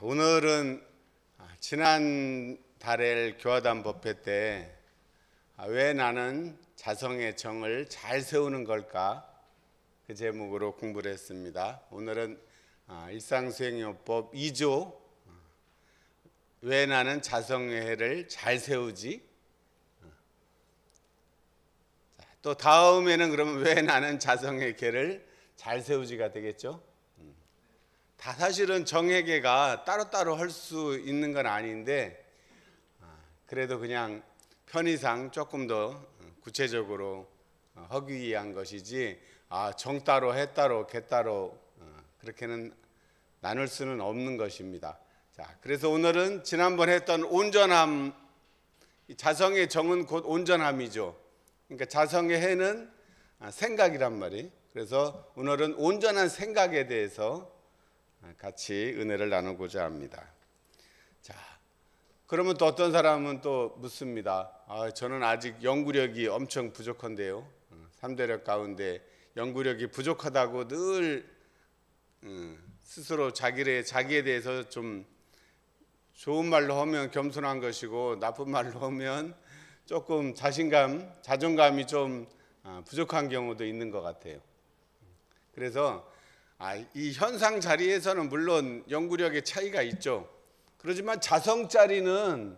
오늘은 지난 달의 교화단 법회 때 왜 나는 자성의 정을 잘 세우는 걸까? 그 제목으로 공부를 했습니다. 오늘은 일상수행요법 2조 왜 나는 자성의 해를 잘 세우지? 또 다음에는 그러면 왜 나는 자성의 계를 잘 세우지가 되겠죠? 다 사실은 정회계가 따로따로 할 수 있는 건 아닌데 그래도 그냥 편의상 조금 더 구체적으로 하기 위한 것이지 정 따로 해 따로 개 따로 그렇게는 나눌 수는 없는 것입니다. 자, 그래서 오늘은 지난번 했던 온전함, 자성의 정은 곧 온전함이죠. 그러니까 자성의 해는 생각이란 말이에요. 그래서 오늘은 온전한 생각에 대해서 같이 은혜를 나누고자 합니다. 자, 그러면 또 어떤 사람은 또 묻습니다. 저는 아직 연구력이 엄청 부족한데요. 3대력 가운데 연구력이 부족하다고 늘 스스로 자기에 대해서 좀 좋은 말로 하면 겸손한 것이고 나쁜 말로 하면 조금 자존감이 좀 부족한 경우도 있는 것 같아요. 그래서 이 현상 자리에서는 물론 연구력의 차이가 있죠. 그렇지만 자성 자리는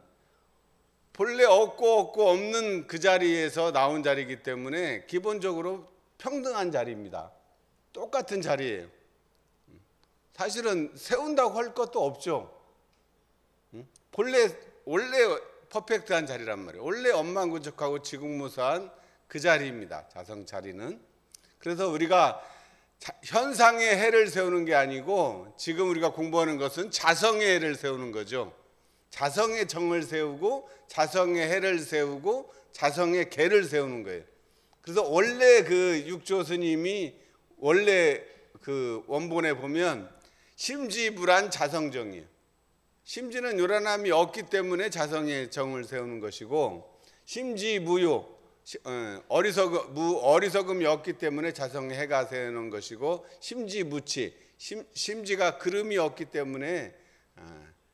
본래 없고 없는 그 자리에서 나온 자리이기 때문에 기본적으로 평등한 자리입니다. 똑같은 자리예요. 사실은 세운다고 할 것도 없죠. 원래 퍼펙트한 자리란 말이에요. 원래 엄만구적하고 지국무사한 그 자리입니다. 자성 자리는. 그래서 우리가 현상의 해를 세우는 게 아니고 지금 우리가 공부하는 것은 자성의 해를 세우는 거죠. 자성의 정을 세우고 자성의 해를 세우고 자성의 계를 세우는 거예요. 그래서 원래 그 육조 스님이 원래 그 원본에 보면 심지불안 자성정이에요. 심지는 요란함이 없기 때문에 자성의 정을 세우는 것이고 심지무효 어리석음이 없기 때문에 자성의 해가 세우는 것이고 심지무치 심지가 그름이 없기 때문에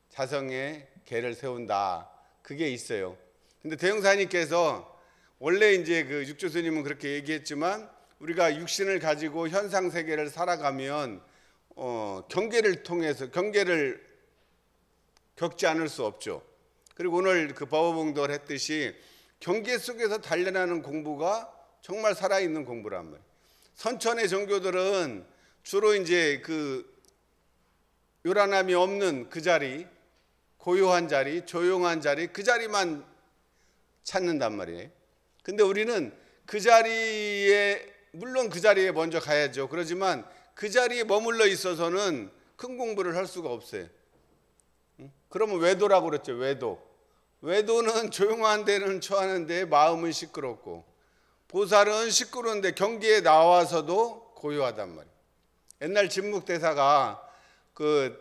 자성의 계를 세운다. 그게 있어요. 근데 대형사님께서 원래 이제 그 육조스님은 그렇게 얘기했지만 우리가 육신을 가지고 현상 세계를 살아가면 경계를 통해서 경계를 겪지 않을 수 없죠. 그리고 오늘 그 법어봉돌 했듯이 경계 속에서 단련하는 공부가 정말 살아있는 공부란 말이에요. 선천의 종교들은 주로 이제 그 요란함이 없는 그 자리, 고요한 자리, 조용한 자리, 그 자리만 찾는단 말이에요. 근데 우리는 그 자리에, 물론 그 자리에 먼저 가야죠. 그렇지만 그 자리에 머물러 있어서는 큰 공부를 할 수가 없어요. 그러면 외도라고 그랬죠. 외도는 조용한 데는 처하는데 마음은 시끄럽고 보살은 시끄러운데 경계에 나와서도 고요하단 말이에요. 옛날 진묵대사가 그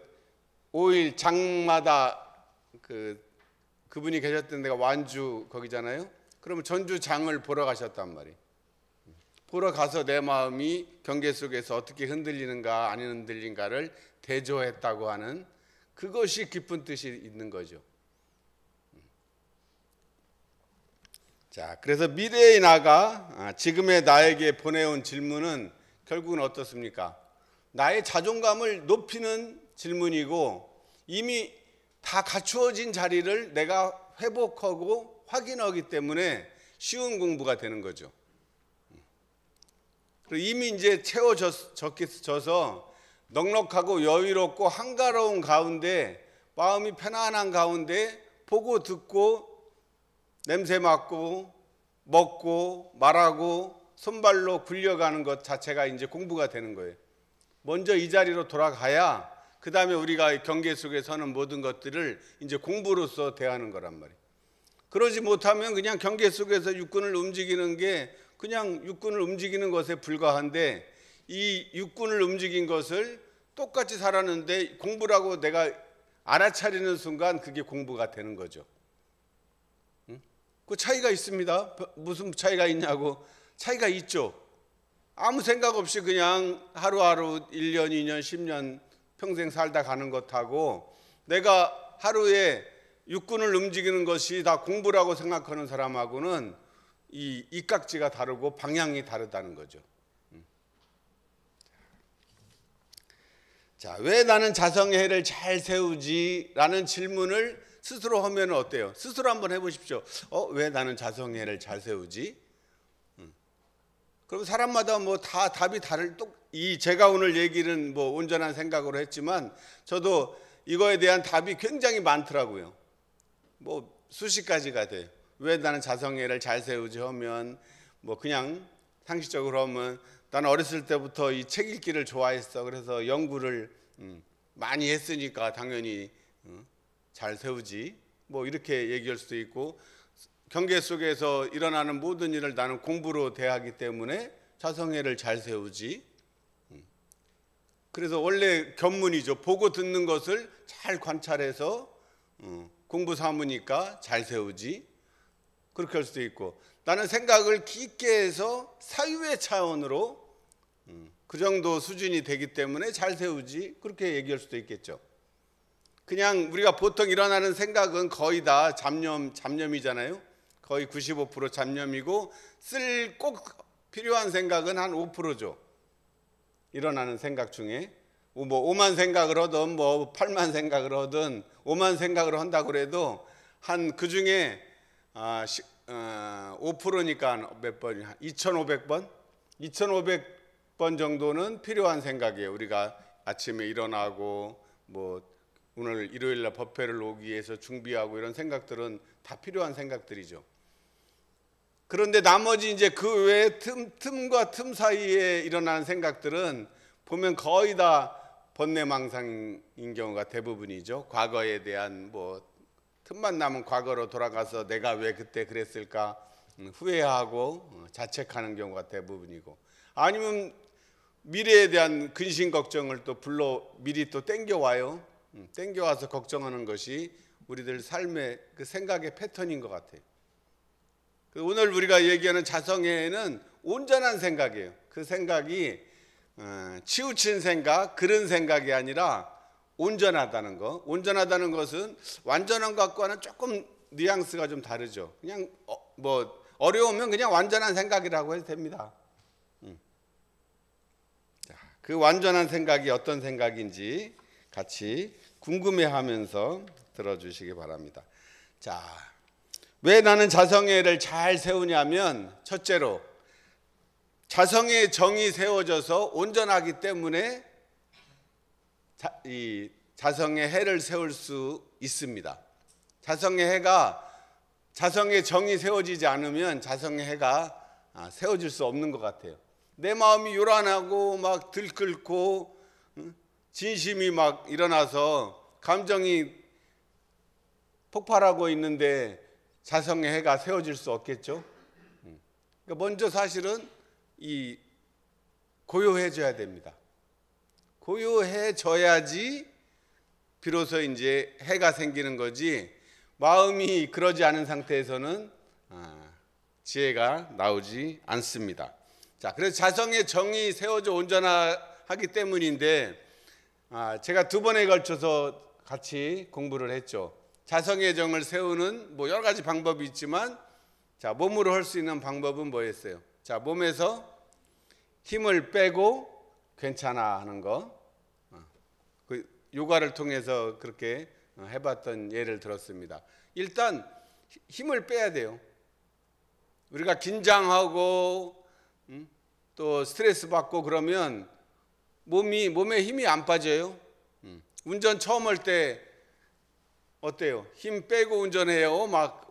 5일 장마다 그분이 계셨던 데가 완주 거기잖아요. 그러면 전주장을 보러 가셨단 말이에요. 보러 가서 내 마음이 경계 속에서 어떻게 흔들리는가 안 흔들린가를 대조했다고 하는 그것이 깊은 뜻이 있는 거죠. 자, 그래서 미래의 나가 지금의 나에게 보내온 질문은 결국은 어떻습니까? 나의 자존감을 높이는 질문이고 이미 다 갖추어진 자리를 내가 회복하고 확인하기 때문에 쉬운 공부가 되는 거죠. 그리고 이미 이제 채워져서 넉넉하고 여유롭고 한가로운 가운데 마음이 편안한 가운데 보고 듣고 냄새 맡고 먹고 말하고 손발로 굴려가는 것 자체가 이제 공부가 되는 거예요. 먼저 이 자리로 돌아가야 그 다음에 우리가 경계 속에 서는 모든 것들을 이제 공부로서 대하는 거란 말이에요. 그러지 못하면 그냥 경계 속에서 육군을 움직이는 게 그냥 육군을 움직이는 것에 불과한데 이 육군을 움직인 것을 똑같이 살았는데 공부라고 내가 알아차리는 순간 그게 공부가 되는 거죠. 그 차이가 있습니다. 무슨 차이가 있냐고. 차이가 있죠. 아무 생각 없이 그냥 하루하루 1년, 2년, 10년 평생 살다 가는 것하고 내가 하루에 육군을 움직이는 것이 다 공부라고 생각하는 사람하고는 이 이깍지가 다르고 방향이 다르다는 거죠. 자, 왜 나는 자성의 해를 잘 세우지? 라는 질문을 스스로 하면 어때요? 스스로 한번 해보십시오. 왜 나는 자성의 해를 잘 세우지? 그럼 사람마다 뭐 다 답이 다를, 제가 오늘 얘기는 뭐 온전한 생각으로 했지만 저도 이거에 대한 답이 굉장히 많더라고요. 뭐 수십 가지가 돼요. 왜 나는 자성의 해를 잘 세우지 하면 뭐 그냥 상식적으로 하면 나는 어렸을 때부터 이 책 읽기를 좋아했어. 그래서 연구를 많이 했으니까 당연히 잘 세우지. 뭐 이렇게 얘기할 수도 있고, 경계 속에서 일어나는 모든 일을 나는 공부로 대하기 때문에 자성애를 잘 세우지. 그래서 원래 견문이죠. 보고 듣는 것을 잘 관찰해서 공부 삼으니까 잘 세우지. 그렇게 할 수도 있고, 나는 생각을 깊게 해서 사유의 차원으로 그 정도 수준이 되기 때문에 잘 세우지. 그렇게 얘기할 수도 있겠죠. 그냥 우리가 보통 일어나는 생각은 거의 다 잡념이잖아요. 거의 95% 잡념이고, 꼭 필요한 생각은 한 5%죠. 일어나는 생각 중에 뭐 5만 생각을 하든 뭐 8만 생각을 하든 5만 생각을 한다고 해도 한 그 중에 5%니까 몇 번이야? 2,500번? 2,500번 정도는 필요한 생각이에요. 우리가 아침에 일어나고 뭐 오늘 일요일 날 법회를 오기 위해서 준비하고 이런 생각들은 다 필요한 생각들이죠. 그런데 나머지 이제 그 외에 틈과 틈 사이에 일어나는 생각들은 보면 거의 다 번뇌망상인 경우가 대부분이죠. 과거에 대한 뭐 틈만 나면 과거로 돌아가서 내가 왜 그때 그랬을까 후회하고 자책하는 경우가 대부분이고, 아니면 미래에 대한 근심 걱정을 또 미리 또 땡겨와요. 땡겨와서 걱정하는 것이 우리들 삶의 그 생각의 패턴인 것 같아요. 오늘 우리가 얘기하는 자성애는 온전한 생각이에요. 그 생각이 치우친 생각, 그런 생각이 아니라 온전하다는 거. 온전하다는 것은 완전한 것과는 조금 뉘앙스가 좀 다르죠. 그냥 뭐 어려우면 그냥 완전한 생각이라고 해도 됩니다. 그 완전한 생각이 어떤 생각인지 같이 궁금해하면서 들어주시기 바랍니다. 자, 왜 나는 자성애를 잘 세우냐면, 첫째로 자성의 정이 세워져서 온전하기 때문에 이 자성의 해를 세울 수 있습니다. 자성의 정이 세워지지 않으면 자성의 해가 세워질 수 없는 것 같아요. 내 마음이 요란하고 막 들끓고 진심이 막 일어나서 감정이 폭발하고 있는데 자성의 해가 세워질 수 없겠죠. 그러니까 먼저 사실은 이 고요해져야 됩니다. 고요해져야지 비로소 이제 해가 생기는 거지, 마음이 그러지 않은 상태에서는 지혜가 나오지 않습니다. 자, 그래서 자성의 정이 세워져 온전하기 때문인데, 제가 2번에 걸쳐서 같이 공부를 했죠. 자성의 정을 세우는 뭐 여러 가지 방법이 있지만, 자, 몸으로 할 수 있는 방법은 뭐였어요? 자, 몸에서 힘을 빼고 괜찮아 하는 거. 그 요가를 통해서 그렇게 해봤던 예를 들었습니다. 일단 힘을 빼야 돼요. 우리가 긴장하고 또 스트레스 받고 그러면 몸에 힘이 안 빠져요. 운전 처음 할 때 어때요? 힘 빼고 운전해요. 막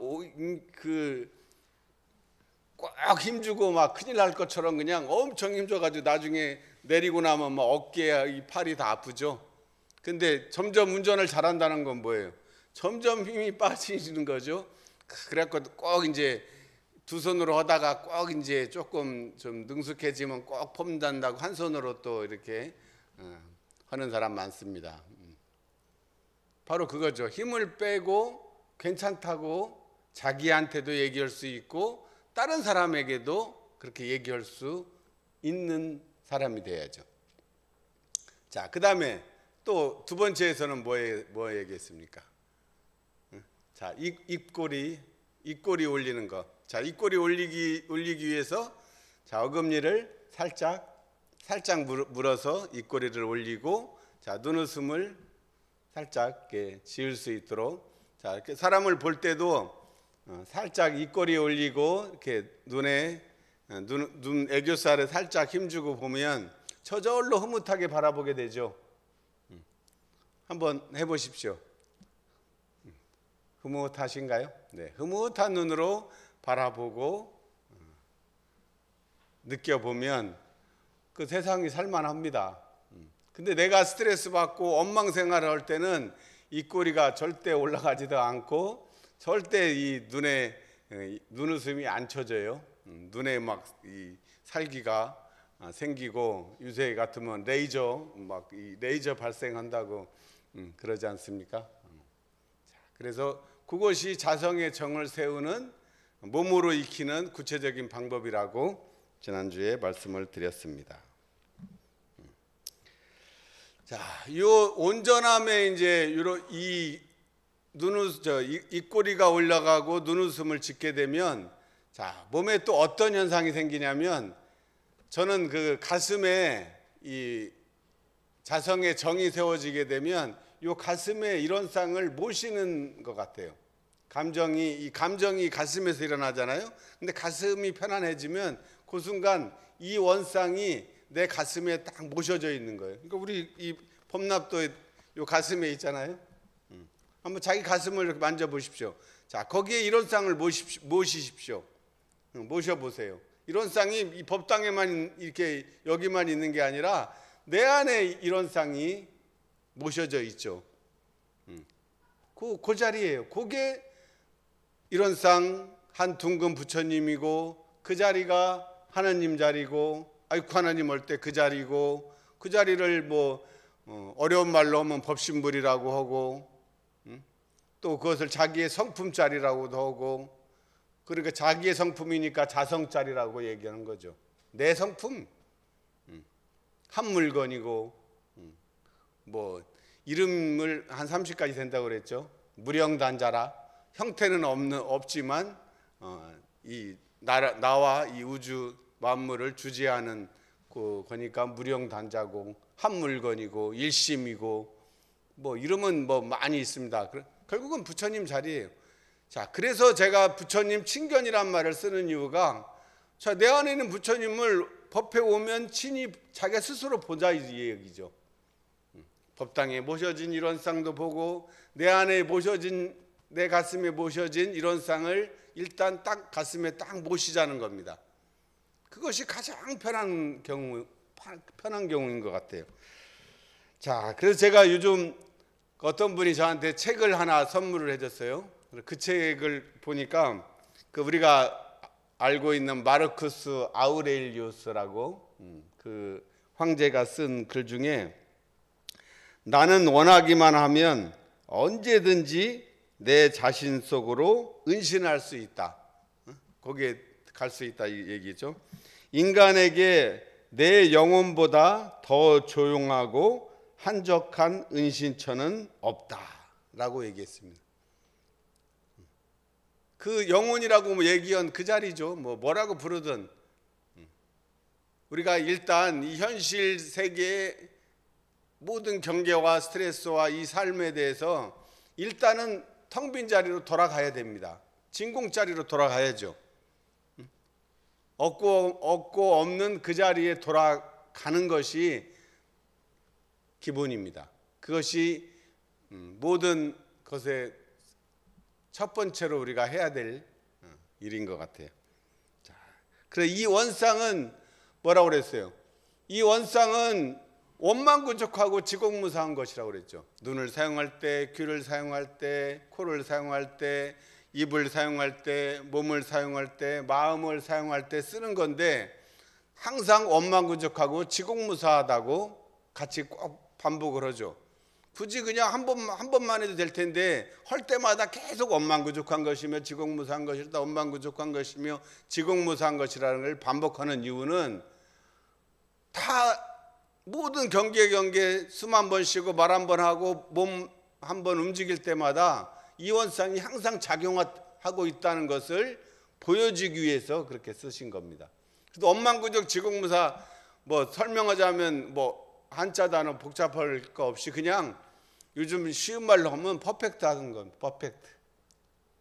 꽉 힘주고 막 큰일 날 것처럼 그냥 엄청 힘줘가지고 나중에 내리고 나면 막 어깨, 이 팔이 다 아프죠. 근데 점점 운전을 잘한다는 건 뭐예요? 점점 힘이 빠지는 거죠. 그래갖고 꼭 이제 두 손으로 하다가 꼭 이제 조금 좀 능숙해지면 꼭 폼단다고 한 손으로 또 이렇게 하는 사람 많습니다. 바로 그거죠. 힘을 빼고 괜찮다고 자기한테도 얘기할 수 있고 다른 사람에게도 그렇게 얘기할 수 있는 사람이 돼야죠. 자, 그 다음에 또 두 번째에서는 뭐 얘기했습니까? 자, 입꼬리 올리는 거. 자, 입꼬리 올리기 위해서 자, 어금니를 살짝 물어서 입꼬리를 올리고, 자, 눈웃음을 살짝 이렇게 지을 수 있도록. 자, 이렇게 사람을 볼 때도 살짝 입꼬리 올리고 이렇게 눈 애교살에 살짝 힘주고 보면 저절로 흐뭇하게 바라보게 되죠. 한번 해보십시오. 흐뭇하신가요? 네, 흐뭇한 눈으로 바라보고 느껴보면 그 세상이 살만합니다. 근데 내가 스트레스 받고 엉망생활을 할 때는 입꼬리가 절대 올라가지도 않고 절대 이 눈웃음이 안 쳐져요. 눈에 막 이 살기가 생기고 요새 같으면 레이저 발생한다고 그러지 않습니까? 자, 그래서 그것이 자성의 정을 세우는 몸으로 익히는 구체적인 방법이라고 지난주에 말씀을 드렸습니다. 자, 요 온전함에 이제 이 입꼬리가 올라가고 눈웃음을 짓게 되면, 자, 몸에 또 어떤 현상이 생기냐면, 저는 그 가슴에 이 자성의 정이 세워지게 되면 요 가슴에 이런 쌍을 모시는 것 같아요. 감정이 가슴에서 일어나잖아요. 근데 가슴이 편안해지면 그 순간 이 원쌍이 내 가슴에 딱 모셔져 있는 거예요. 그러니까 우리 이 범납도 요 가슴에 있잖아요. 한번 자기 가슴을 이렇게 만져보십시오. 자, 거기에 이런 쌍을 모시십시오. 모셔보세요. 이런 쌍이 이 법당에만 이렇게 여기만 있는 게 아니라 내 안에 이런 쌍이 모셔져 있죠. 그 자리예요. 그게 이런 쌍 한 둥근 부처님이고, 그 자리가 하나님 자리고, 아이고 하나님 올 때 그 자리고, 그 자리를 뭐 어려운 말로 하면 법신불이라고 하고, 또 그것을 자기의 성품 자리라고도 하고, 그러니까 자기의 성품이니까 자성자리라고 얘기하는 거죠. 내 성품, 한 물건이고, 뭐 이름을 한 30가지 된다고 그랬죠. 무령단자라. 형태는 없지만 이 나와 이 우주 만물을 주재하는 거니까 무령단자고, 한 물건이고, 일심이고, 뭐 이름은 뭐 많이 있습니다. 결국은 부처님 자리예요. 자, 그래서 제가 부처님 친견이란 말을 쓰는 이유가, 자, 내 안에 있는 부처님을 법회 오면 친히 자기가 스스로 보자 이 얘기죠. 법당에 모셔진 이런 쌍도 보고, 내 안에 모셔진, 내 가슴에 모셔진 이런 쌍을 일단 딱 가슴에 딱 모시자는 겁니다. 그것이 가장 편한 경우인 것 같아요. 자, 그래서 제가 요즘 어떤 분이 저한테 책을 하나 선물을 해줬어요. 그 책을 보니까 그 우리가 알고 있는 마르쿠스 아우렐리우스라고 그 황제가 쓴 글 중에, 나는 원하기만 하면 언제든지 내 자신 속으로 은신할 수 있다. 거기에 갈 수 있다 이 얘기죠. 인간에게 내 영혼보다 더 조용하고 한적한 은신처는 없다라고 얘기했습니다. 그 영혼이라고 얘기한 그 자리죠. 뭐라고 부르든 우리가 일단 이 현실 세계의 모든 경계와 스트레스와 이 삶에 대해서 일단은 텅 빈 자리로 돌아가야 됩니다. 진공 자리로 돌아가야죠. 없고 없는 그 자리에 돌아가는 것이 기본입니다. 그것이 모든 것의 첫 번째로 우리가 해야 될 일인 것 같아요. 자, 그래서 이 원상은 뭐라고 그랬어요? 이 원상은 원만구족하고 지공무사한 것이라고 그랬죠. 눈을 사용할 때, 귀를 사용할 때, 코를 사용할 때, 입을 사용할 때, 몸을 사용할 때, 마음을 사용할 때 쓰는 건데, 항상 원만구족하고 지공무사하다고 같이 꼭 반복을 하죠. 굳이 그냥 한 번만 해도 될 텐데, 할 때마다 계속 원만구족한 것이며 지공무사한 것이다, 원만구족한 것이며 지공무사한 것이라는 걸 반복하는 이유는 다 모든 경계 숨 한 번 쉬고 말 한 번 하고 몸 한 번 움직일 때마다 이 원상이 항상 작용하고 있다는 것을 보여주기 위해서 그렇게 쓰신 겁니다. 그래서 원만구적 지공무사 뭐 설명하자면 뭐 한자 단어 복잡할 거 없이 그냥 요즘 쉬운 말로 하면 퍼펙트 하는 건 퍼펙트.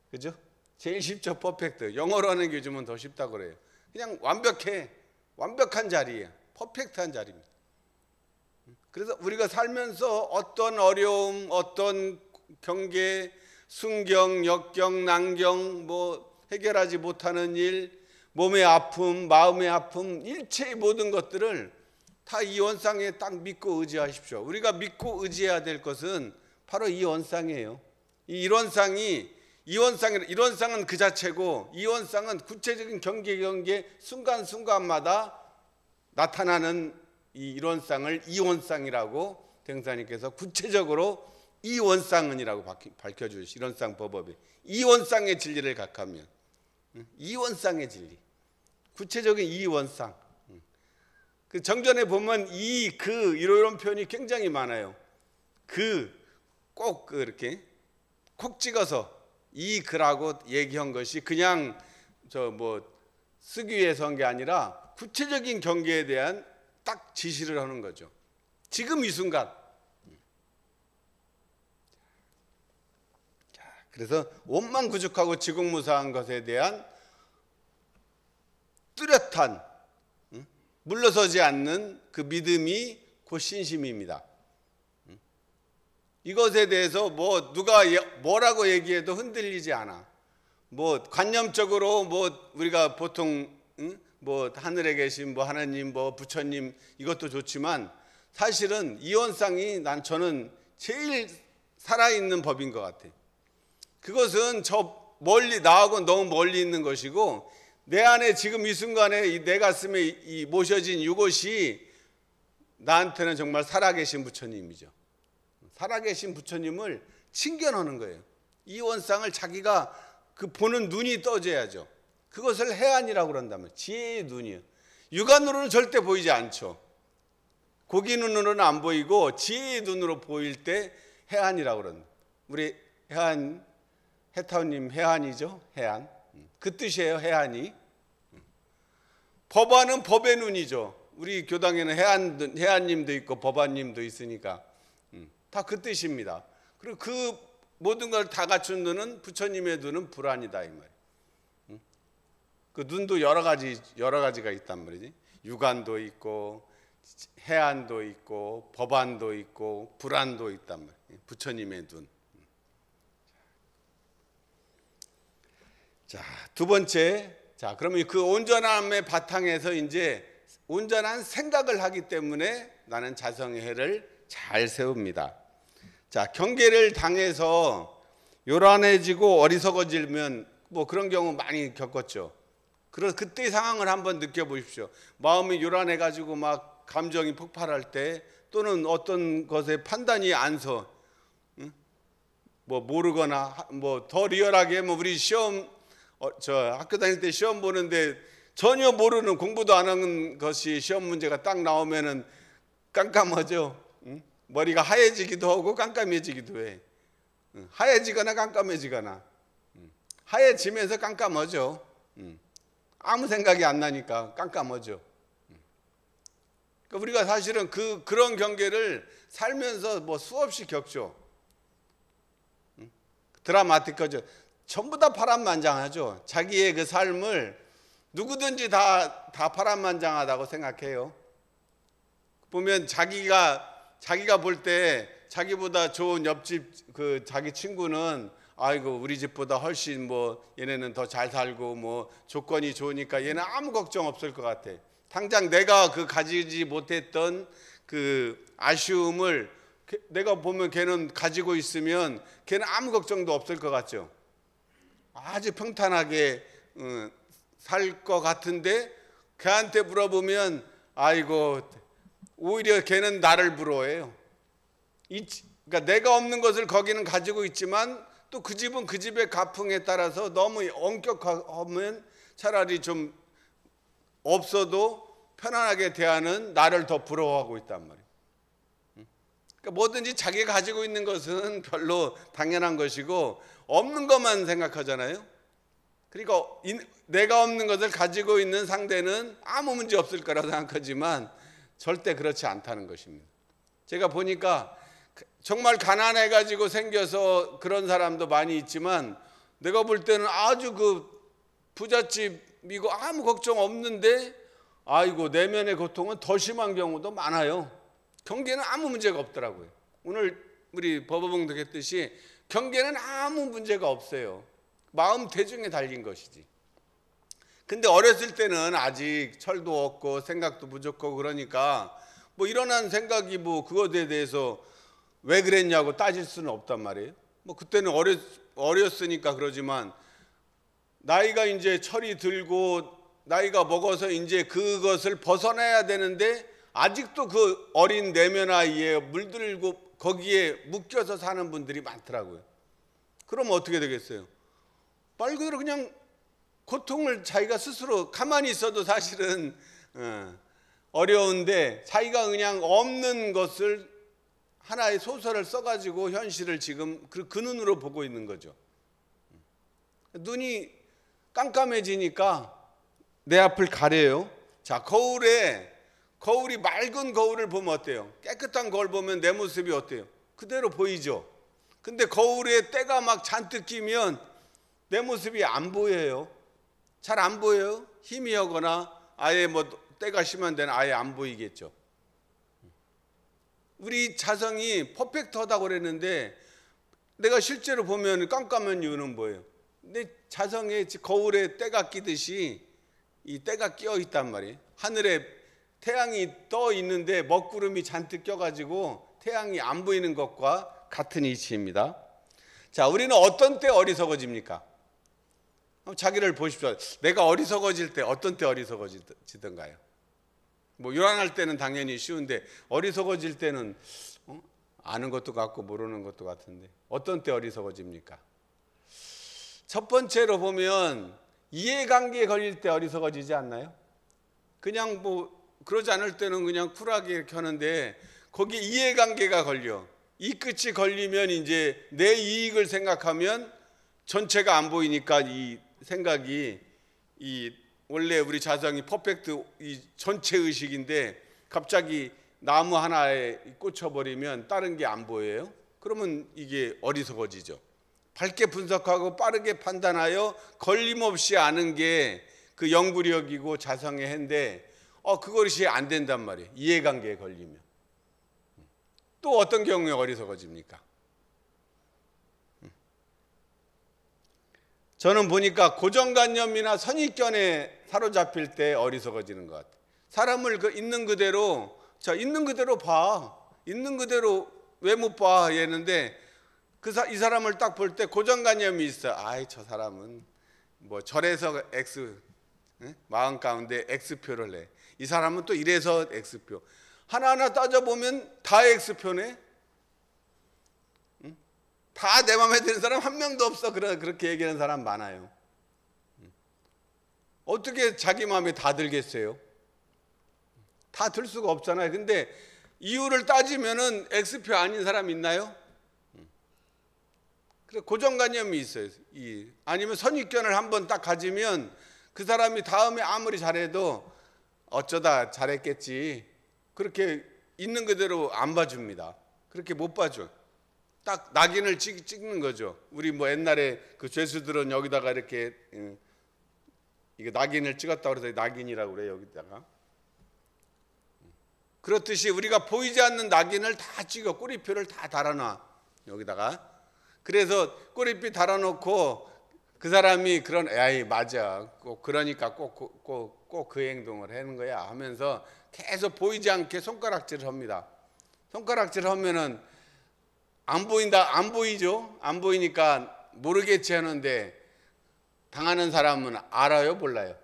그죠? 제일 쉽죠, 퍼펙트. 영어로 하는 게 요즘은 더 쉽다고 그래요. 그냥 완벽해. 완벽한 자리예요. 퍼펙트한 자리입니다. 그래서 우리가 살면서 어떤 어려움, 어떤 경계, 순경, 역경, 난경, 뭐 해결하지 못하는 일, 몸의 아픔, 마음의 아픔, 일체의 모든 것들을 다 이 원상에 딱 믿고 의지하십시오. 우리가 믿고 의지해야 될 것은 바로 이 원상이에요. 이 원상은 그 자체고, 이 원상은 구체적인 경계 순간순간마다 나타나는 이 일원상을 이원상이라고 대흥사님께서 구체적으로 이원상은이라고 밝혀주시. 일원상 법업에 이원상의 진리를 각하면 이원상의 진리, 구체적인 이원상. 그 정전에 보면 이런 표현이 굉장히 많아요. 꼭 이렇게 콕 찍어서 그라고 얘기한 것이 그냥 쓰기 위해서 한 게 아니라 구체적인 경계에 대한 딱 지시를 하는 거죠. 지금 이 순간. 자, 그래서 원만구축하고 지공무사한 것에 대한 뚜렷한 물러서지 않는 그 믿음이 곧 신심입니다. 이것에 대해서 누가 뭐라고 얘기해도 흔들리지 않아. 관념적으로 우리가 보통 하늘에 계신 하나님, 부처님 이것도 좋지만 사실은 이원상이 저는 제일 살아있는 법인 것 같아요. 그것은 나하고 너무 멀리 있는 것이고, 내 안에 지금 이 순간에 내 가슴에 모셔진 이것이 나한테는 정말 살아계신 부처님이죠. 살아계신 부처님을 친견하는 거예요. 이 원상을 자기가 보는 눈이 떠져야죠. 그것을 해안이라고 그런다면 지혜의 눈이에요. 육안으로는 절대 보이지 않죠. 고기 눈으로는 안 보이고 지혜의 눈으로 보일 때 해안이라고 그런다. 우리 해타우님 해안이죠. 해안. 그 뜻이에요. 해안이. 법안은 법의 눈이죠. 우리 교당에는 해안님도 있고 법안님도 있으니까 다 그 뜻입니다. 그리고 그 모든 걸 다 갖춘 눈은 부처님의 눈은 불안이다 이 말이에요. 그 눈도 여러 가지가 있단 말이지. 육안도 있고 해안도 있고 법안도 있고 불안도 있단 말이에요. 부처님의 눈. 자, 두 번째. 자, 그러면 그 온전함의 바탕에서 이제 온전한 생각을 하기 때문에 나는 자성의 해를 잘 세웁니다. 자, 경계를 당해서 요란해지고 어리석어지면 그런 경우 많이 겪었죠. 그때 상황을 한번 느껴보십시오. 마음이 요란해가지고 막 감정이 폭발할 때, 또는 어떤 것에 판단이 안 서, 모르거나 더 리얼하게 우리 시험 학교 다닐 때 시험 보는데 전혀 모르는, 공부도 안 한 것이 시험 문제가 딱 나오면은 깜깜하죠. 머리가 하얘지기도 하고 깜깜해지기도 해. 하얘지거나 깜깜해지거나. 하얘지면서 깜깜하죠. 아무 생각이 안 나니까 깜깜하죠. 그러니까 우리가 사실은 그런 경계를 살면서 수없이 겪죠. 드라마틱하죠. 전부 다 파란만장하죠. 자기의 그 삶을 누구든지 다 파란만장하다고 생각해요. 보면 자기가 볼 때 자기보다 좋은 옆집 자기 친구는 아이고 우리 집보다 훨씬 얘네는 더 잘 살고 조건이 좋으니까 얘는 아무 걱정 없을 것 같아. 당장 내가 가지지 못했던 그 아쉬움을 내가 보면 걔는 가지고 있으면 걔는 아무 걱정도 없을 것 같죠. 아주 평탄하게 살 것 같은데 걔한테 물어보면 아이고 오히려 걔는 나를 부러워해요. 그러니까 내가 없는 것을 거기는 가지고 있지만 또 그 집은 그 집의 가풍에 따라서 너무 엄격하면 차라리 좀 없어도 편안하게 대하는 나를 더 부러워하고 있단 말이에요. 그러니까 뭐든지 자기가 가지고 있는 것은 별로 당연한 것이고 없는 것만 생각하잖아요. 그러니까 내가 없는 것을 가지고 있는 상대는 아무 문제 없을 거라고 생각하지만 절대 그렇지 않다는 것입니다. 제가 보니까 정말 가난해가지고 생겨서 그런 사람도 많이 있지만 내가 볼 때는 아주 그 부잣집이고 아무 걱정 없는데 아이고 내면의 고통은 더 심한 경우도 많아요. 경계는 아무 문제가 없더라고요. 오늘 우리 법어봉도 했듯이 경계는 아무 문제가 없어요. 마음 대중에 달린 것이지. 근데 어렸을 때는 아직 철도 없고 생각도 부족하고 그러니까 뭐 일어난 생각이 뭐 그것에 대해서 왜 그랬냐고 따질 수는 없단 말이에요. 뭐 그때는 어렸으니까 그러지만 나이가 이제 철이 들고 나이가 먹어서 이제 그것을 벗어나야 되는데 아직도 그 어린 내면 아이에 물들고 거기에 묶여서 사는 분들이 많더라고요. 그럼 어떻게 되겠어요? 말 그대로 그냥 고통을 자기가 스스로 가만히 있어도 사실은 어려운데 자기가 그냥 없는 것을 하나의 소설을 써가지고 현실을 지금 그 눈으로 보고 있는 거죠. 눈이 깜깜해지니까 내 앞을 가려요. 자, 거울이 맑은 거울을 보면 어때요? 깨끗한 거울 보면 내 모습이 어때요? 그대로 보이죠. 근데 거울에 때가 막 잔뜩 끼면 내 모습이 안 보여요. 잘 안 보여요. 희미하거나 아예 뭐 때가 심한 데는 아예 안 보이겠죠. 우리 자성이 퍼펙트하다고 그랬는데 내가 실제로 보면 깜깜한 이유는 뭐예요? 내 자성에 거울에 때가 끼듯이 이 때가 끼어 있단 말이에요. 하늘에 태양이 떠 있는데 먹구름이 잔뜩 껴가지고 태양이 안 보이는 것과 같은 이치입니다. 자, 우리는 어떤 때 어리석어집니까? 자기를 보십시오. 내가 어리석어질 때 어떤 때 어리석어지던가요? 뭐 요란할 때는 당연히 쉬운데 어리석어질 때는 아는 것도 같고 모르는 것도 같은데 어떤 때 어리석어집니까? 첫 번째로 보면 이해관계에 걸릴 때 어리석어지지 않나요? 그냥 뭐 그러지 않을 때는 그냥 쿨하게 이렇게 하는데 거기에 이해관계가 걸려. 이 끝이 걸리면 이제 내 이익을 생각하면 전체가 안 보이니까 이 생각이 원래 우리 자성이 퍼펙트 이 전체 의식인데 갑자기 나무 하나에 꽂혀버리면 다른 게 안 보여요. 그러면 이게 어리석어지죠. 밝게 분석하고 빠르게 판단하여 걸림없이 아는 게 그 영구력이고 자성의 해인데 그것이 안 된단 말이에요. 이해관계에 걸리면. 또 어떤 경우에 어리석어집니까? 저는 보니까 고정관념이나 선입견에 사로잡힐 때 어리석어지는 것 같아요. 사람을 있는 그대로 있는 그대로 봐. 있는 그대로 왜 못 봐? 얘는데 이 사람을 딱 볼 때 고정관념이 있어. 아이 저 사람은 뭐 절에서 X 마음 가운데 X표를 내. 이 사람은 또 이래서 X표. 하나하나 따져보면 다 X표네. 다 내 마음에 드는 사람 한 명도 없어. 그렇게 얘기하는 사람 많아요. 어떻게 자기 마음에 다 들겠어요? 다 들 수가 없잖아요. 근데 이유를 따지면은 X표 아닌 사람 있나요? 그래 고정관념이 있어요. 아니면 선입견을 한번 딱 가지면 그 사람이 다음에 아무리 잘해도 어쩌다 잘했겠지. 그렇게 있는 그대로 안 봐줍니다. 그렇게 못 봐줘. 딱 낙인을 찍는 거죠. 우리 뭐 옛날에 그 죄수들은 여기다가 이렇게 이거 낙인을 찍었다고 그래서 낙인이라고 그래요. 여기다가. 그렇듯이 우리가 보이지 않는 낙인을 다 찍어 꼬리표를 다 달아놔 여기다가. 그래서 꼬리표 달아놓고 그 사람이 에이 맞아 꼭 그러니까 꼭 그 행동을 하는 거야 하면서 계속 보이지 않게 손가락질을 합니다. 손가락질을 하면은 안 보인다 안 보이죠. 안 보이니까 모르겠지 하는데 당하는 사람은 알아요 몰라요?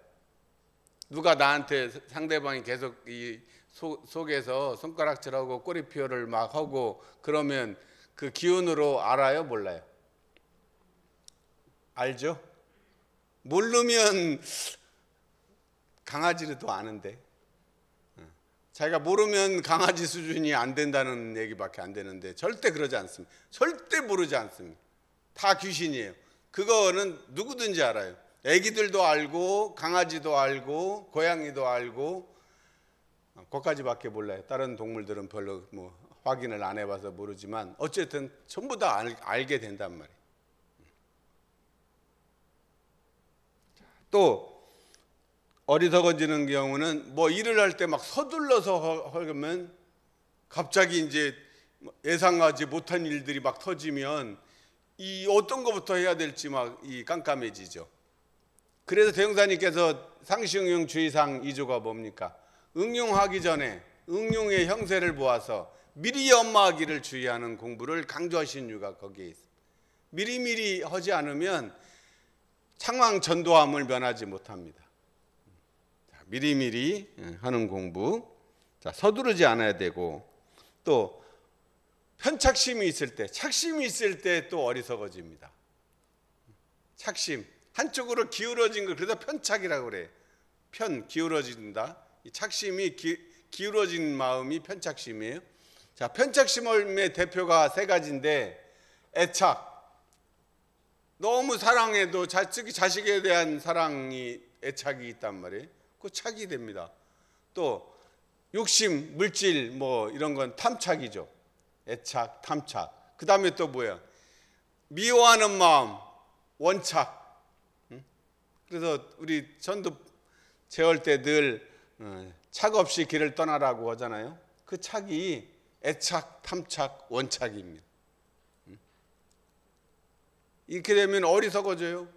누가 나한테 상대방이 계속 이 속에서 손가락질하고 꼬리표를 막 하고 그러면 그 기운으로 알아요 몰라요? 알죠? 모르면 강아지도 아는데 자기가 모르면 강아지 수준이 안 된다는 얘기밖에 안 되는데 절대 그러지 않습니다. 절대 모르지 않습니다. 다 귀신이에요. 그거는 누구든지 알아요. 애기들도 알고 강아지도 알고 고양이도 알고 그것까지밖에 몰라요. 다른 동물들은 별로 뭐 확인을 안 해봐서 모르지만 어쨌든 전부 다 알게 된단 말이에요. 또 어리석어지는 경우는 뭐 일을 할 때 막 서둘러서 하면 갑자기 이제 예상하지 못한 일들이 막 터지면 이 어떤 것부터 해야 될지 막 이 깜깜해지죠. 그래서 대형사님께서 상시응용 주의사항 2조가 뭡니까? 응용하기 전에 응용의 형세를 보아서 미리 연마하기를 주의하는 공부를 강조하신 이유가 거기에 있습니다. 미리미리 하지 않으면 상황 전도함을 면하지 못합니다. 미리미리 하는 공부. 자, 서두르지 않아야 되고, 또 편착심이 있을 때, 착심이 있을 때 또 어리석어집니다. 착심, 한쪽으로 기울어진 걸 그래서 편착이라고 그래요. 기울어진다. 이 착심이 기울어진 마음이 편착심이에요. 자, 편착심의 대표가 세 가지인데, 애착. 너무 사랑해도 자식에 대한 사랑이 애착이 있단 말이에요. 그 착이 됩니다. 또 욕심, 물질 뭐 이런 건 탐착이죠. 애착, 탐착. 그 다음에 또 뭐야? 미워하는 마음, 원착. 그래서 우리 전도 재울 때 늘 착 없이 길을 떠나라고 하잖아요. 그 착이 애착, 탐착, 원착입니다. 이렇게 되면 어리석어져요.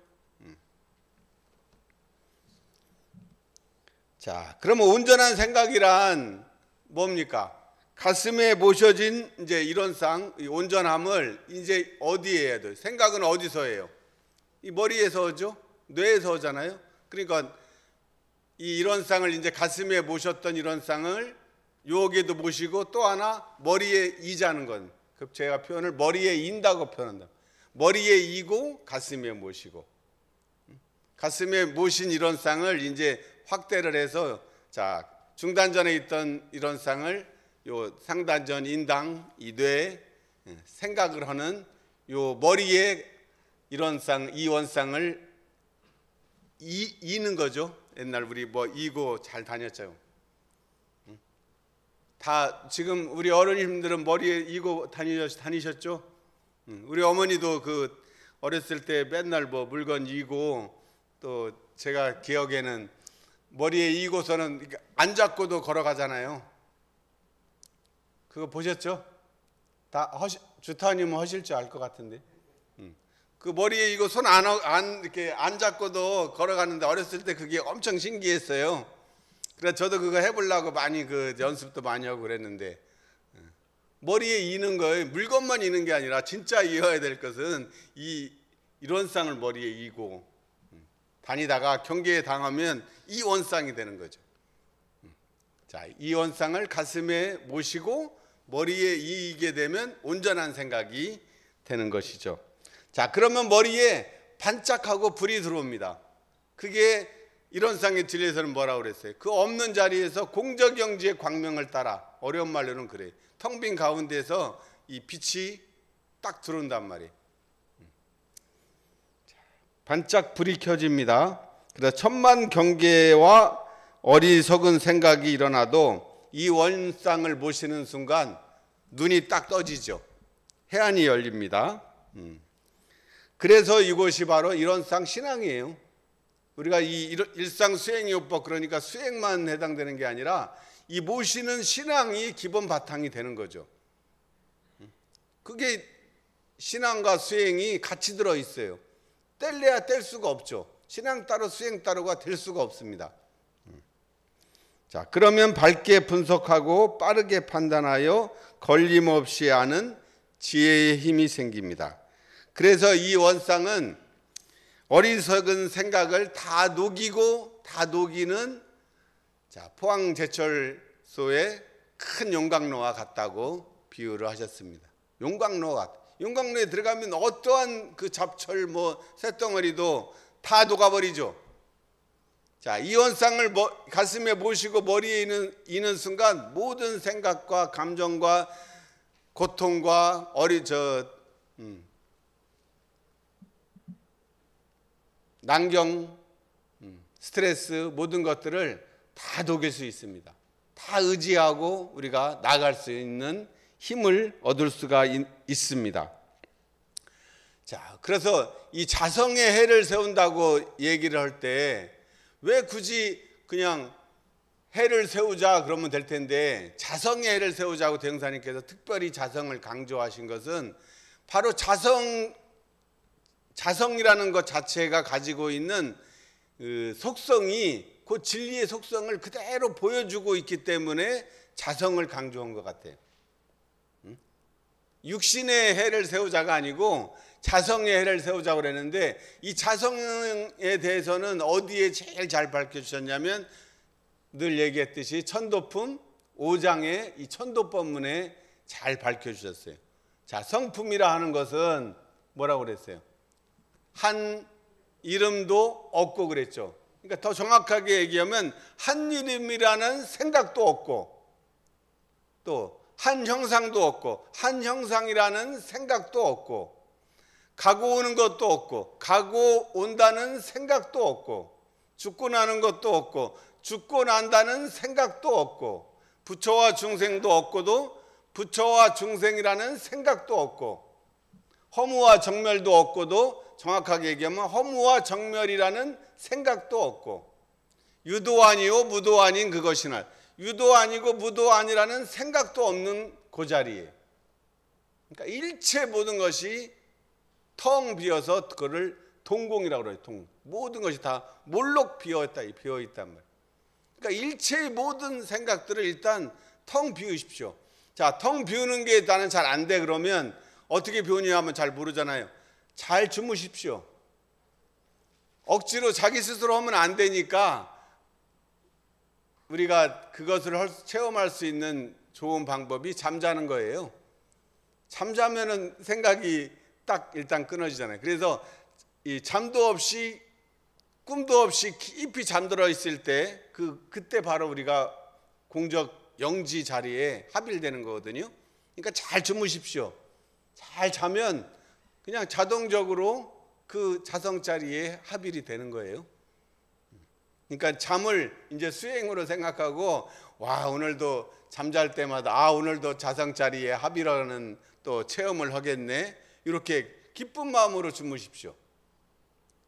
자, 그러면 온전한 생각이란 뭡니까? 가슴에 모셔진 이제 이론상 이 온전함을 이제 어디에 해야 돼요? 생각은 어디서 해요? 이 머리에서 하죠? 뇌에서 하잖아요. 그러니까 이 이론상을 이제 가슴에 모셨던 이론상을 여기에도 모시고 또 하나 머리에 이자는 건, 그 제가 표현을 머리에 인다고 표현한다. 머리에 이고 가슴에 모시고, 가슴에 모신 이론상을 이제 확대를 해서, 자, 중단전에 있던 이론상을 요 상단전 인당 이 뇌에 생각을 하는 요 머리에 이론상 이원상을 이는 거죠. 옛날 우리 뭐 이고 잘 다녔죠. 다 지금 우리 어른님들은 머리에 이고 다니셨죠? 우리 어머니도 그 어렸을 때 맨날 뭐 물건 이고, 또 제가 기억에는 머리에 이고서는 안 잡고도 걸어가잖아요. 그거 보셨죠? 다 주타님은 하실 줄 알 것 같은데. 그 머리에 이거 손 이렇게 안 잡고도 걸어가는데 어렸을 때 그게 엄청 신기했어요. 그래서 저도 그거 해보려고 많이 그 연습도 많이 하고 그랬는데, 머리에 이는 거예요. 물건만 이는 게 아니라 진짜 이어야 될 것은 이 이론상을 머리에 이고 다니다가 경계에 당하면 이 원상이 되는 거죠. 자, 이 원상을 가슴에 모시고 머리에 이게 되면 온전한 생각이 되는 것이죠. 자, 그러면 머리에 반짝하고 불이 들어옵니다. 그게 이론상의 진리에서는 뭐라고 그랬어요? 그 없는 자리에서 공저경지의 광명을 따라, 어려운 말로는 그래요. 텅 빈 가운데서 이 빛이 딱 들어온단 말이에요. 반짝 불이 켜집니다. 그래서 천만 경계와 어리석은 생각이 일어나도 이 원상을 모시는 순간 눈이 딱 떠지죠. 해안이 열립니다. 그래서 이것이 바로 이론상 신앙이에요. 우리가 이 일상 수행요법, 그러니까 수행만 해당되는 게 아니라 이 모시는 신앙이 기본 바탕이 되는 거죠. 그게 신앙과 수행이 같이 들어 있어요. 뗄래야 뗄 수가 없죠. 신앙 따로 수행 따로가 될 수가 없습니다. 자, 그러면 밝게 분석하고 빠르게 판단하여 걸림없이 아는 지혜의 힘이 생깁니다. 그래서 이 원상은 어리석은 생각을 다 녹이고 다 녹이는, 자, 포항제철소의 큰 용광로와 같다고 비유를 하셨습니다. 용광로에 들어가면 어떠한 그 잡철 뭐 쇳덩어리도 다 녹아버리죠. 자, 이원상을 가슴에 모시고 머리에 이는 순간 모든 생각과 감정과 고통과 난경, 스트레스 모든 것들을 다 녹일 수 있습니다. 다 의지하고 우리가 나아갈 수 있는 힘을 얻을 수가 있습니다. 자, 그래서 이 자성의 해를 세운다고 얘기를 할 때 왜 굳이 그냥 해를 세우자 그러면 될 텐데 자성의 해를 세우자고 대흥사님께서 특별히 자성을 강조하신 것은 바로 자성이라는 것 자체가 가지고 있는 그 속성이 그 진리의 속성을 그대로 보여주고 있기 때문에 자성을 강조한 것 같아요. 육신의 해를 세우자가 아니고 자성의 해를 세우자고 그랬는데 이 자성에 대해서는 어디에 제일 잘 밝혀주셨냐면 늘 얘기했듯이 천도품 5장의 이 천도법문에 잘 밝혀주셨어요. 자, 성품이라 하는 것은 뭐라고 그랬어요? 한 이름도 없고 그랬죠. 그러니까 더 정확하게 얘기하면 한 이름이라는 생각도 없고 또 한 형상도 없고 한 형상이라는 생각도 없고 가고 오는 것도 없고 가고 온다는 생각도 없고 죽고 나는 것도 없고 죽고 난다는 생각도 없고 부처와 중생도 없고도 부처와 중생이라는 생각도 없고 허무와 정멸도 없고도 정확하게 얘기하면 허무와 정멸이라는 생각도 없고 유도 아니요 무도 아닌 그것이나 유도 아니고 무도 아니라는 생각도 없는 그 자리에 그러니까 일체 모든 것이 텅 비어서 그거를 동공이라고 그래요. 모든 것이 다 몰록 비어있단 말이에요. 그러니까 일체의 모든 생각들을 일단 텅 비우십시오. 자, 텅 비우는 게 나는 잘 안 돼 그러면 어떻게 비우냐 하면 잘 모르잖아요. 잘 주무십시오. 억지로 자기 스스로 하면 안 되니까 우리가 그것을 체험할 수 있는 좋은 방법이 잠자는 거예요. 잠자면은 생각이 딱 일단 끊어지잖아요. 그래서 이 잠도 없이 꿈도 없이 깊이 잠들어 있을 때 그때 바로 우리가 공적 영지 자리에 합일되는 거거든요. 그러니까 잘 주무십시오. 잘 자면 그냥 자동적으로 그 자성 자리에 합일이 되는 거예요. 그러니까 잠을 이제 수행으로 생각하고 와 오늘도 잠잘 때마다 오늘도 자성 자리에 합일하는 또 체험을 하겠네. 이렇게 기쁜 마음으로 주무십시오.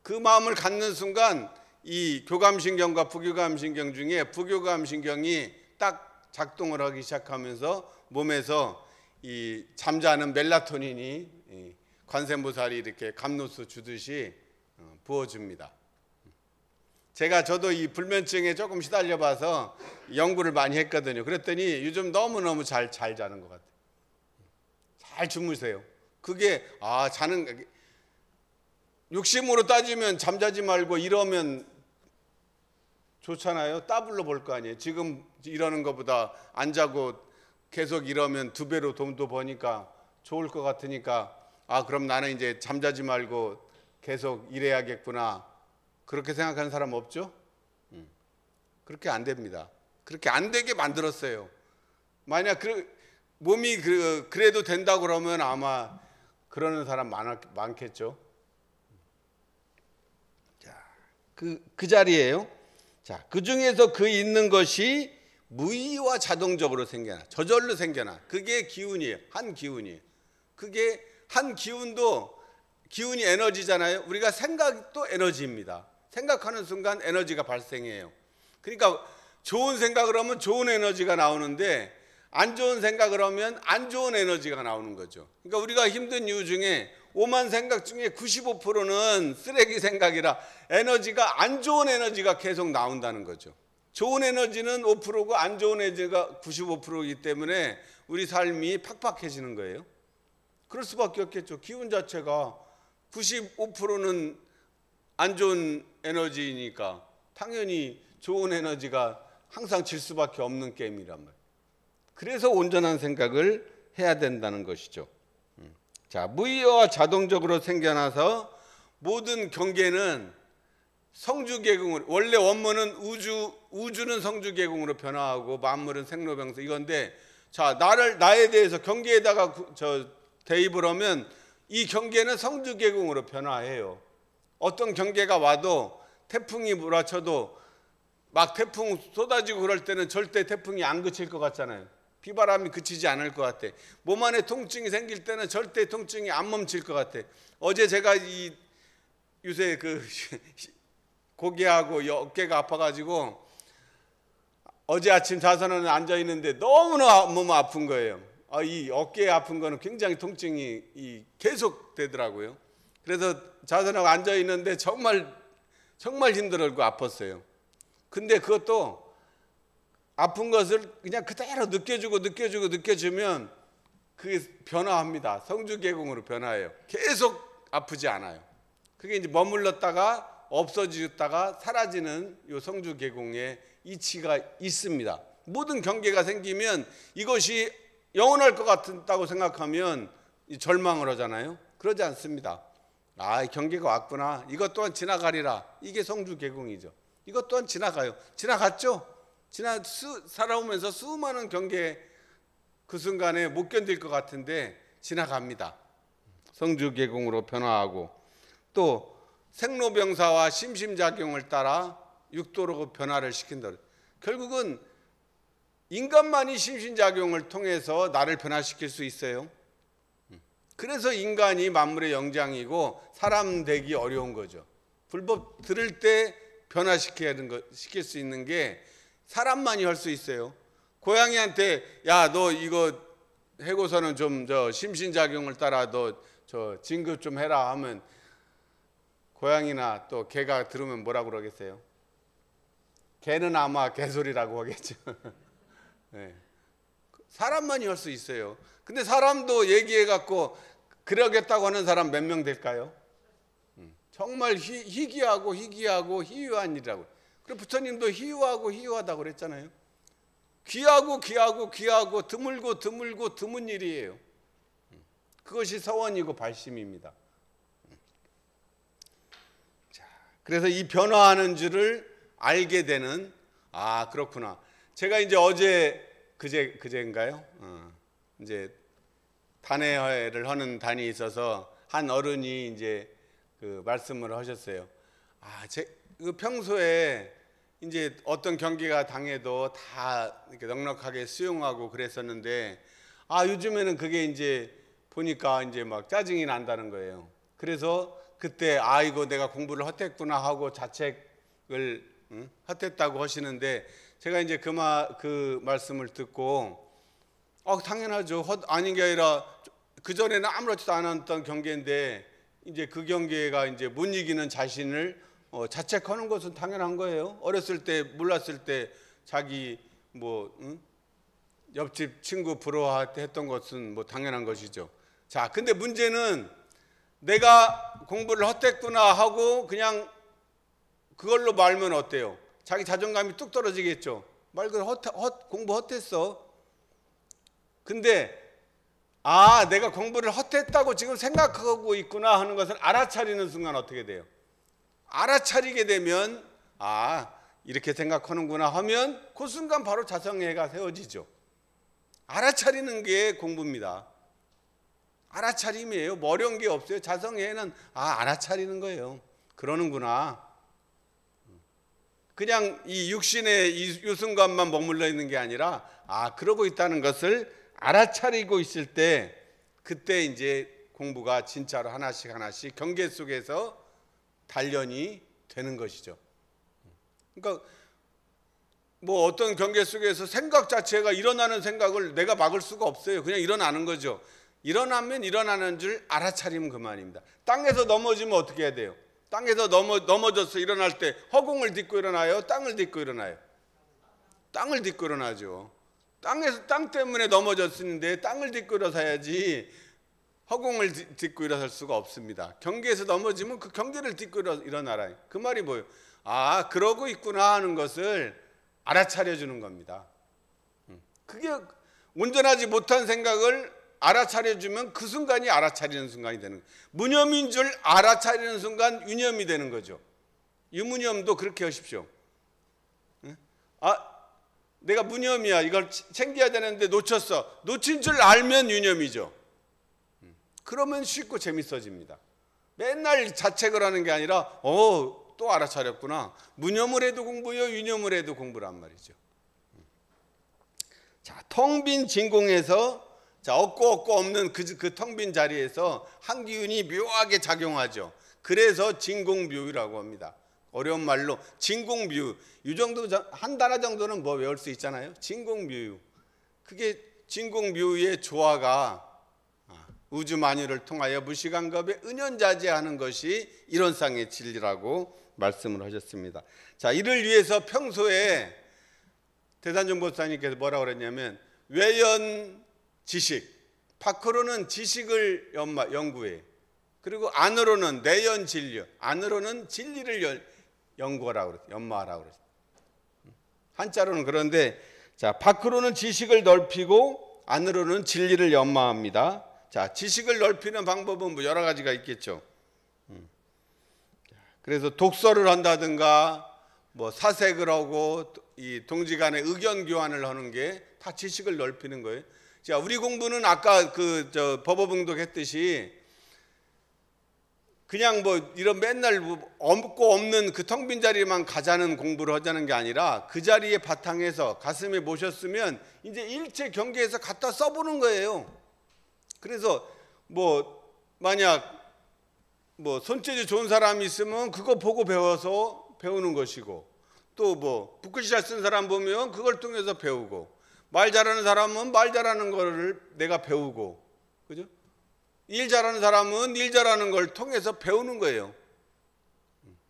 그 마음을 갖는 순간 이 교감신경과 부교감신경 중에 부교감신경이 딱 작동을 하기 시작하면서 몸에서 이 잠자는 멜라토닌이 관세음보살이 이렇게 감로수 주듯이 부어줍니다. 저도 이 불면증에 조금 시달려봐서 연구를 많이 했거든요. 그랬더니 요즘 너무너무 잘 자는 것 같아요. 잘 주무세요. 그게 자는 욕심으로 따지면 잠자지 말고 이러면 좋잖아요. 따블로 볼 거 아니에요. 지금 이러는 것보다 안 자고 계속 이러면 2배로 돈도 버니까 좋을 것 같으니까 그럼 나는 이제 잠자지 말고 계속 일해야겠구나. 그렇게 생각하는 사람 없죠? 그렇게 안 됩니다. 그렇게 안 되게 만들었어요. 만약 몸이 그래도 된다고 그러면 아마 그러는 사람 많겠죠. 자, 그 자리예요. 자, 그 중에서 그 있는 것이 무의와 자동적으로 생겨나, 저절로 생겨나. 그게 기운이에요. 한 기운이에요. 그게 한 기운이 에너지잖아요. 우리가 생각도 에너지입니다. 생각하는 순간 에너지가 발생해요. 그러니까 좋은 생각을 하면 좋은 에너지가 나오는데 안 좋은 생각을 하면 안 좋은 에너지가 나오는 거죠. 그러니까 우리가 힘든 이유 중에 오만 생각 중에 95%는 쓰레기 생각이라 에너지가 안 좋은 에너지가 계속 나온다는 거죠. 좋은 에너지는 5%고 안 좋은 에너지가 95%이기 때문에 우리 삶이 팍팍해지는 거예요. 그럴 수밖에 없겠죠. 기운 자체가 95%는 안 좋은 에너지니까 당연히 좋은 에너지가 항상 질 수밖에 없는 게임이란 말이에요. 그래서 온전한 생각을 해야 된다는 것이죠. 자, 무의와 자동적으로 생겨나서 모든 경계는 성주계공으로, 원래 원문은 우주는 성주계공으로 변화하고 만물은 생로병사 이건데, 자, 나에 대해서 경계에다가 대입을 하면 이 경계는 성주계공으로 변화해요. 어떤 경계가 와도 태풍이 몰아쳐도 막 태풍 쏟아지고 그럴 때는 절대 태풍이 안 그칠 것 같잖아요. 비바람이 그치지 않을 것 같아. 몸 안에 통증이 생길 때는 절대 통증이 안 멈출 것 같아. 어제 제가 요새 고개하고 어깨가 아파가지고 어제 아침 자선원에 앉아 있는데 너무나 몸 아픈 거예요. 이 어깨 아픈 거는 굉장히 통증이 계속 되더라고요. 그래서 자선하고 앉아 있는데 정말 힘들고 아팠어요. 근데 그것도 아픈 것을 그냥 그대로 느껴주면 그게 변화합니다. 성주계공으로 변화해요. 계속 아프지 않아요. 그게 이제 머물렀다가 없어지다가 사라지는 요 성주계공의 이치가 있습니다. 모든 경계가 생기면 이것이 영원할 것 같다고 생각하면 절망을 하잖아요. 그러지 않습니다. 경계가 왔구나. 이것 또한 지나가리라. 이게 성주계공이죠. 이것 또한 지나가요. 지나갔죠? 살아오면서 수많은 경계 그 순간에 못 견딜 것 같은데 지나갑니다. 성주계공으로 변화하고, 또 생로병사와 심심작용을 따라 육도로 변화를 시킨다. 결국은 인간만이 심심작용을 통해서 나를 변화시킬 수 있어요. 그래서 인간이 만물의 영장이고 사람 되기 어려운 거죠. 불법 들을 때 변화시킬 수 있는 게 사람만이 할 수 있어요. 고양이한테 야, 너 이거 해고서는 좀 심신작용을 따라 너 진급 좀 해라 하면 고양이나 또 개가 들으면 뭐라고 그러겠어요? 개는 아마 개소리라고 하겠죠. 네. 사람만이 할 수 있어요. 근데 사람도 얘기해갖고 그러겠다고 하는 사람 몇 명 될까요? 정말 희귀하고 희유한 일이라고. 그리고 부처님도 희유하다고 그랬잖아요. 귀하고 드물고 드문 일이에요. 그것이 서원이고 발심입니다. 자, 그래서 이 변화하는 줄을 알게 되는, 그렇구나. 제가 이제 그제인가요? 이제 단회를 하는 단이 있어서 한 어른이 이제 그 말씀을 하셨어요. 평소에 이제 어떤 경계가 당해도 다 이렇게 넉넉하게 수용하고 그랬었는데, 요즘에는 그게 이제 보니까 이제 막 짜증이 난다는 거예요. 그래서 그때 이거 내가 공부를 헛했구나 하고 자책을 헛했다고 하시는데, 제가 이제 그 말씀을 듣고 당연하죠. 아닌 게 아니라 그전에는 아무렇지도 않았던 경계인데 이제 그 경계가 이제 못 이기는 자신을 자책하는 것은 당연한 거예요. 어렸을 때 몰랐을 때 자기 옆집 친구 부러워했던 것은 당연한 것이죠. 자, 근데 문제는 내가 공부를 헛했구나 하고 그냥 그걸로 말면 어때요? 자기 자존감이 뚝 떨어지겠죠. 말 그대로 공부 헛했어. 근데 내가 공부를 헛했다고 지금 생각하고 있구나 하는 것을 알아차리는 순간 어떻게 돼요? 알아차리게 되면 이렇게 생각하는구나 하면 그 순간 바로 자성애가 세워지죠. 알아차리는 게 공부입니다. 알아차림이에요. 뭐 어려운 게 없어요. 자성애는 알아차리는 거예요. 그러는구나. 그냥 이 육신의 이 순간만 머물러 있는 게 아니라 그러고 있다는 것을 알아차리고 있을 때, 그때 이제 공부가 진짜로 하나씩 경계 속에서 단련이 되는 것이죠. 그러니까 뭐 어떤 경계 속에서 생각 자체가 일어나는 생각을 내가 막을 수가 없어요. 그냥 일어나는 거죠. 일어나면 일어나는 줄 알아차리면 그만입니다. 땅에서 넘어지면 어떻게 해야 돼요? 땅에서 넘어져서 일어날 때 허공을 딛고 일어나요? 땅을 딛고 일어나요? 땅을 딛고 일어나죠. 땅 때문에 넘어졌는데 땅을 딛고 일어서야지 허공을 딛고 일어설 수가 없습니다. 경계에서 넘어지면 그 경계를 딛고 일어나라. 그 말이 뭐예요? 그러고 있구나 하는 것을 알아차려 주는 겁니다. 그게 온전하지 못한 생각을 알아차려 주면 그 순간이 알아차리는 순간이 되는 거예요. 무념인 줄 알아차리는 순간 유념이 되는 거죠. 유무념도 그렇게 하십시오. 내가 무념이야. 이걸 챙겨야 되는데 놓쳤어. 놓친 줄 알면 유념이죠. 그러면 쉽고 재밌어집니다. 맨날 자책을 하는 게 아니라 또 알아차렸구나. 무념을 해도 공부요, 유념을 해도 공부란 말이죠. 자, 텅 빈 진공에서 없고 없는 그 텅 빈 자리에서 한기운이 묘하게 작용하죠. 그래서 진공묘유라고 합니다. 어려운 말로 진공묘유. 이 정도 한 단어 정도는 뭐 외울 수 있잖아요. 진공묘유. 그게 진공묘유의 조화가 우주 만유를 통하여 무시간겁에 은연자재하는 것이 이론상의 진리라고 말씀을 하셨습니다. 자, 이를 위해서 평소에 대단정 목사님께서 뭐라고 그랬냐면 외연 지식, 밖으로는 지식을 연구해. 그리고 안으로는 내연 진리, 안으로는 진리를 연구하라고 그랬어요. 연마하라고 그랬어요. 한자로는 그런데 자, 밖으로는 지식을 넓히고 안으로는 진리를 연마합니다. 자, 지식을 넓히는 방법은 뭐 여러 가지가 있겠죠. 그래서 독서를 한다든가 뭐 사색을 하고 이 동지 간의 의견 교환을 하는 게 다 지식을 넓히는 거예요. 자, 우리 공부는 아까 법어봉독 했듯이 그냥 뭐 이런 맨날 없고 없는 그 텅 빈 자리만 가자는 공부를 하자는 게 아니라 그 자리에 바탕에서 가슴에 모셨으면 이제 일체 경계에서 갖다 써보는 거예요. 그래서 뭐 만약 뭐 손재주 좋은 사람이 있으면 그거 보고 배워서 배우는 것이고, 또 뭐 붓글씨 잘 쓰는 사람 보면 그걸 통해서 배우고, 말 잘하는 사람은 말 잘하는 거를 내가 배우고, 그죠? 일 잘하는 사람은 일 잘하는 걸 통해서 배우는 거예요.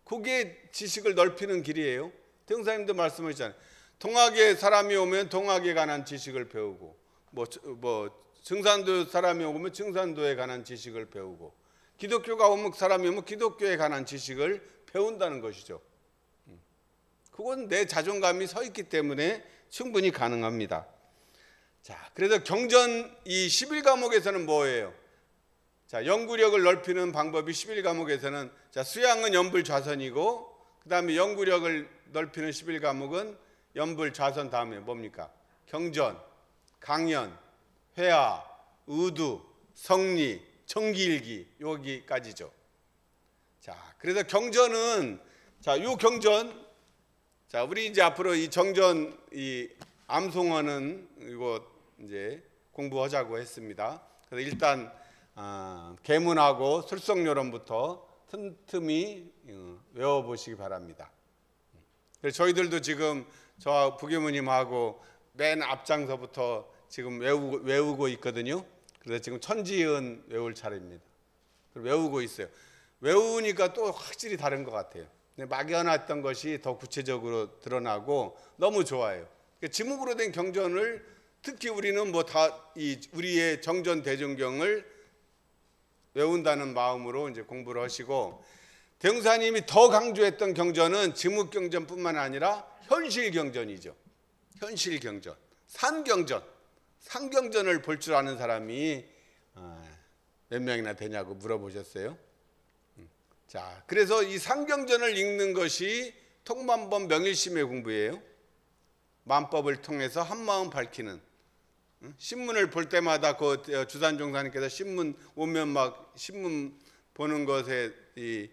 그게 지식을 넓히는 길이에요. 대흥사님도 말씀하셨잖아요. 동학에 사람이 오면 동학에 관한 지식을 배우고, 뭐 증산도 사람이 오면 증산도에 관한 지식을 배우고, 기독교가 오면 사람이 오면 기독교에 관한 지식을 배운다는 것이죠. 그건 내 자존감이 서 있기 때문에 충분히 가능합니다. 자, 그래서 경전 이 11과목에서는 뭐예요? 자, 연구력을 넓히는 방법이 11과목에서는 자, 수양은 연불좌선이고, 그 다음에 연구력을 넓히는 11과목은 연불좌선 다음에 뭡니까? 경전, 강연, 회화, 의두, 성리, 정기일기, 여기까지죠. 자, 그래서 경전은 요 경전, 자, 우리 이제 앞으로 이 정전 이 암송어는 이거 이제 공부하자고 했습니다. 그래서 일단 계문하고 술성요론부터 틈틈이 외워보시기 바랍니다. 그래서 저희들도 지금 저와 부교무님하고 맨 앞장서부터 지금 외우고 있거든요. 그래서 지금 천지은 외울 차례입니다. 외우고 있어요. 외우니까 또 확실히 다른 것 같아요. 막연했던 것이 더 구체적으로 드러나고 너무 좋아요. 지목으로 된 경전을 특히 우리는 뭐 다 우리의 정전 대종경을 외운다는 마음으로 이제 공부를 하시고, 대흥사님이 더 강조했던 경전은 지목 경전뿐만 아니라 현실 경전이죠. 현실 경전, 산경전, 산경전을 볼 줄 아는 사람이 몇 명이나 되냐고 물어보셨어요. 자, 그래서 이 산경전을 읽는 것이 통만법 명일심의 공부예요. 만법을 통해서 한마음 밝히는. 신문을 볼 때마다 그 주산종사님께서 신문 오면 막 신문 보는 것에 이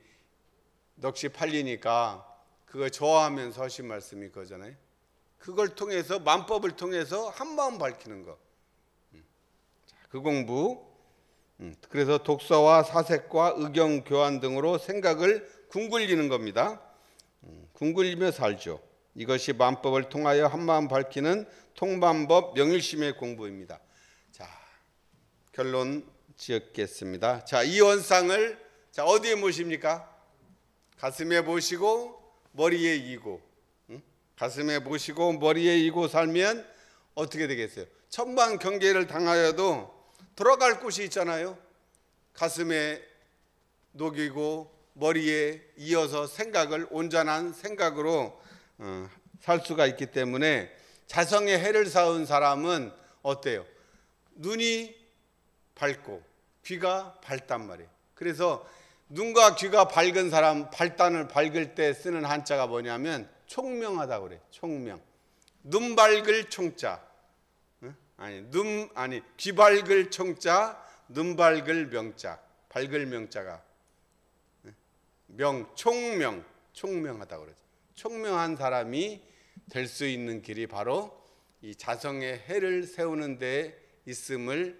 넋이 팔리니까 그걸 좋아하면서 하신 말씀이 그거잖아요. 그걸 통해서 만법을 통해서 한마음 밝히는 거. 자, 그 공부. 그래서 독서와 사색과 의견 교환 등으로 생각을 궁굴리는 겁니다. 궁굴리며 살죠. 이것이 만법을 통하여 한마음 밝히는 통만법 명일심의 공부입니다. 자, 결론 지었겠습니다. 자, 이 원상을 자, 어디에 모십니까? 가슴에 모시고 머리에 이고, 가슴에 모시고 머리에 이고 살면 어떻게 되겠어요? 천만 경계를 당하여도 돌아갈 곳이 있잖아요. 가슴에 녹이고 머리에 이어서 생각을 온전한 생각으로 살 수가 있기 때문에 자성의 해를 쌓은 사람은 어때요? 눈이 밝고 귀가 밝단 말이에요. 그래서 눈과 귀가 밝은 사람, 발단을 밝을 때 쓰는 한자가 뭐냐면 총명하다고 그래. 총명. 눈 밝을 총자. 귀 밝을 총자, 눈 밝을 명자. 밝을 명자가 총명하다고 그러죠. 총명한 사람이 될 수 있는 길이 바로 이 자성의 해를 세우는 데 있음을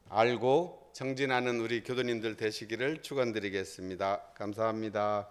알고 정진하는 우리 교도님들 되시기를 축원드리겠습니다. 감사합니다.